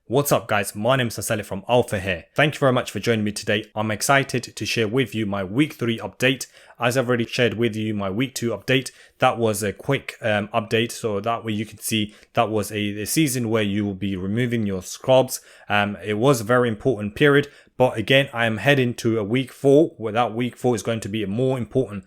What's up guys, my name is Asli from Alpha Hair. Thank you very much for joining me today. I'm excited to share with you my week 3 update. As I've already shared with you my week 2 update, that was a quick update, so that way you can see that was a season where you will be removing your scrubs. It was a very important period, but again I am heading to a week 4 where that week 4 is going to be a more important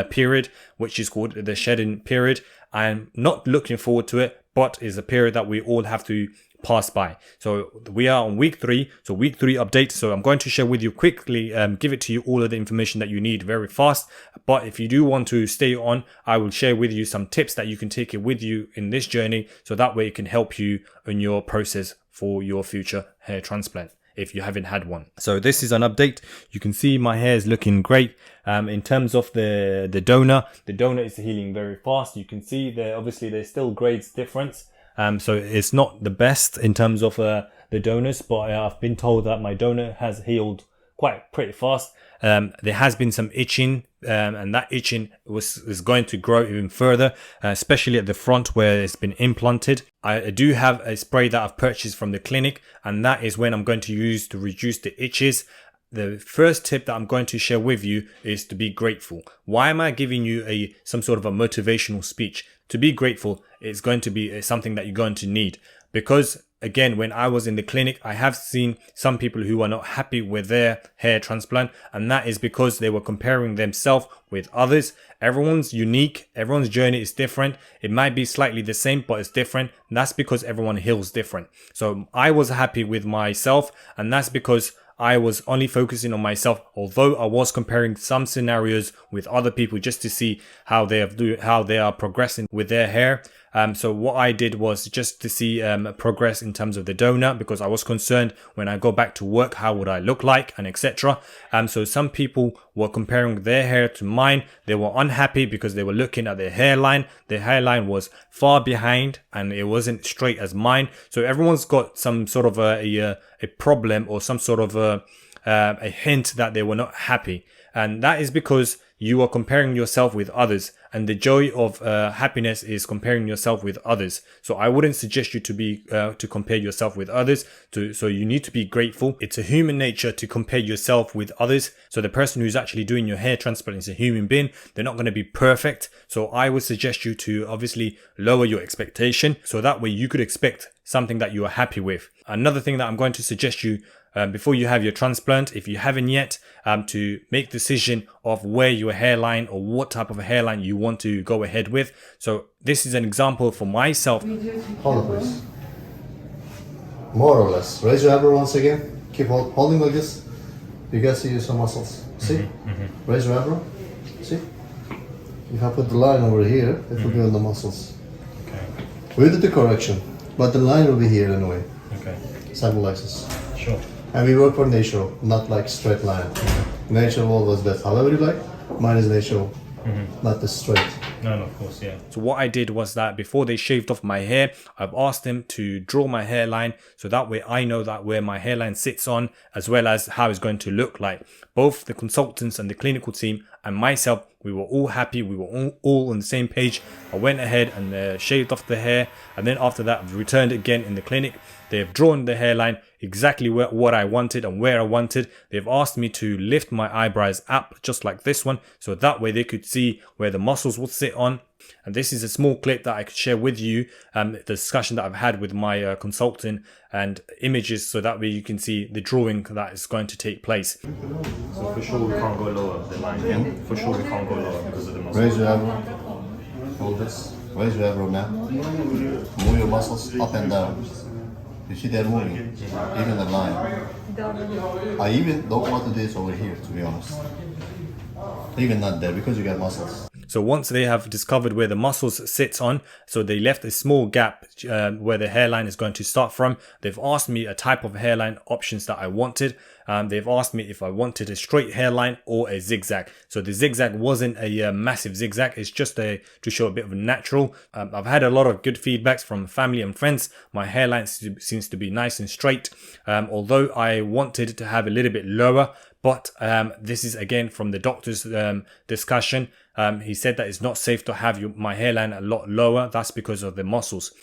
period, which is called the shedding period. I'm not looking forward to it, but it's a period that we all have to pass by. So we are on week 3, so week 3 update. So I'm going to share with you quickly, give it to you all of the information that you need very fast. But if you do want to stay on, I will share with you some tips that you can take it with you in this journey, so that way it can help you in your process for your future hair transplant if you haven't had one. So this is an update. You can see my hair is looking great. In terms of the donor is healing very fast. You can see there, obviously there's still grades difference. So it's not the best in terms of the donors, but I've been told that my donor has healed pretty fast. There has been some itching, and that itching is going to grow even further, especially at the front where it's been implanted. I do have a spray that I've purchased from the clinic, and that is when I'm going to use to reduce the itches. The first tip that I'm going to share with you is to be grateful. Why am I giving you some sort of a motivational speech? To be grateful is going to be something that you're going to need, because again, when I was in the clinic, I have seen some people who are not happy with their hair transplant, and that is because they were comparing themselves with others. Everyone's unique, everyone's journey is different. It might be slightly the same, but it's different. And that's because everyone heals different. So I was happy with myself, and that's because I was only focusing on myself, although I was comparing some scenarios with other people just to see how they are progressing with their hair. So what I did was just to see progress in terms of the donor, because I was concerned when I go back to work, how would I look like, and etc. So some people were comparing their hair to mine. They were unhappy because they were looking at their hairline. Their hairline was far behind and it wasn't straight as mine. So everyone's got some sort of a problem, or some sort of a hint that they were not happy. And that is because you are comparing yourself with others, and the joy of happiness is comparing yourself with others. So I wouldn't suggest you to compare yourself with others. So you need to be grateful. It's a human nature to compare yourself with others. So the person who's actually doing your hair transplant is a human being. They're not going to be perfect. So I would suggest you to obviously lower your expectation, so that way you could expect something that you are happy with. Another thing that I'm going to suggest you before you have your transplant, if you haven't yet, to make decision of where your hairline or what type of a hairline you want to go ahead with. So this is an example for myself. Hold it, please. More or less. Raise your elbow once again. Keep holding like this. You guys see some muscles. See? Raise your elbow. See? If I put the line over here, it will be on the muscles. Okay. We did the correction, but the line will be here anyway. Okay. Something like this. Sure. And we work for natural, not like straight line. Natural always best. However you like, mine is natural, not the straight. No, of course, yeah. So what I did was that before they shaved off my hair, I've asked them to draw my hairline, so that way I know that where my hairline sits on, as well as how it's going to look like. Both the consultants and the clinical team and myself, we were all happy. We were all on the same page. I went ahead and shaved off the hair, and then after that I've returned again in the clinic. They've drawn the hairline exactly what I wanted and where I wanted. They've asked me to lift my eyebrows up just like this one, so that way they could see where the muscles would sit on. And this is a small clip that I could share with you, the discussion that I've had with my consultant, and images, so that way you can see the drawing that is going to take place. So for sure we can't go lower the line. Yeah? For sure we can't go lower because of the muscles. Raise your elbow. Hold this. Raise your elbow now. Move your muscles up and down. You see they're moving, even the line. I even don't want to do this over here, to be honest. Even not there, because you got muscles. So once they have discovered where the muscles sit on, so they left a small gap where the hairline is going to start from. They've asked me a type of hairline options that I wanted. They've asked me if I wanted a straight hairline or a zigzag. So the zigzag wasn't a massive zigzag. It's just to show a bit of a natural. I've had a lot of good feedbacks from family and friends. My hairline seems to be nice and straight. Although I wanted to have a little bit lower, but this is again from the doctor's discussion. He said that it's not safe to have my hairline a lot lower. That's because of the muscles.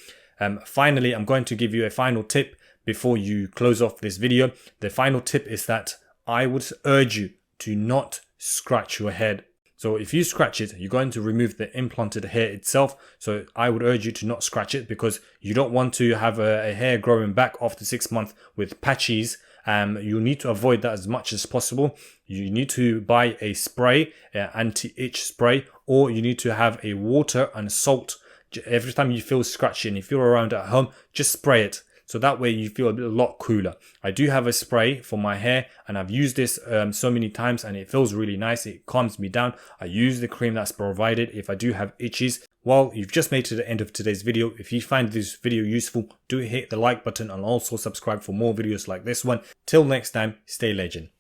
Finally, I'm going to give you a final tip. before you close off this video. The final tip is that I would urge you to not scratch your head. So if you scratch it, you're going to remove the implanted hair itself. So I would urge you to not scratch it, because you don't want to have a hair growing back after 6 months with patches. You need to avoid that as much as possible. You need to buy a spray, anti-itch spray, or you need to have a water and salt. Every time you feel scratchy and if you're around at home, just spray it. So that way you feel a lot cooler. I do have a spray for my hair, and I've used this so many times, and it feels really nice. It calms me down. I use the cream that's provided if I do have itches. Well, you've just made to the end of today's video. If you find this video useful, do hit the like button and also subscribe for more videos like this one. Till next time, stay legend.